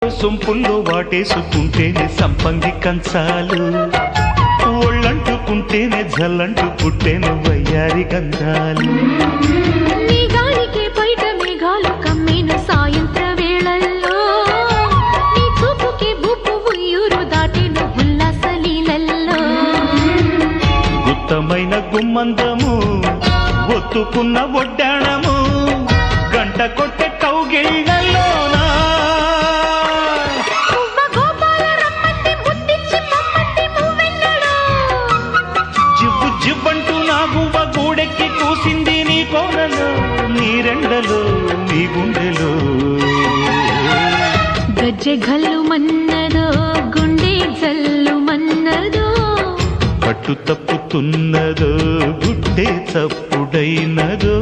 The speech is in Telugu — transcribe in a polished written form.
సొంపుల్లో వాటేసుకుంటేనే సంపంగి కంచాలు, ఒళ్ళంటుకుంటేనే జల్లంటు పుట్టేను వయ్యారి గంధాలు. నీ గాలికే బయట మేఘాలు కమ్మేను సాయంత్ర వేళల్లో, నీ చూపుకే బూపు ఉయ్యూరు దాటేను ఉల్లాస లీలల్లో. గుత్తమైన గుమ్మందము ఒత్తుకున్న ఒడ్డాణము, గంట కొట్టే కౌగిళ్ళలోనా జివ్వు జివ్వంటూ నా గువ్వ గూడెక్కి కూసింది నీ కోరలో, నీ రెండలో నీ గుండెలో. గజ్జె గల్లు మన్నదో గుండె జల్లు మన్నదో, పట్టు తప్పుతున్నదో గుడ్డే చప్పుడైనదో.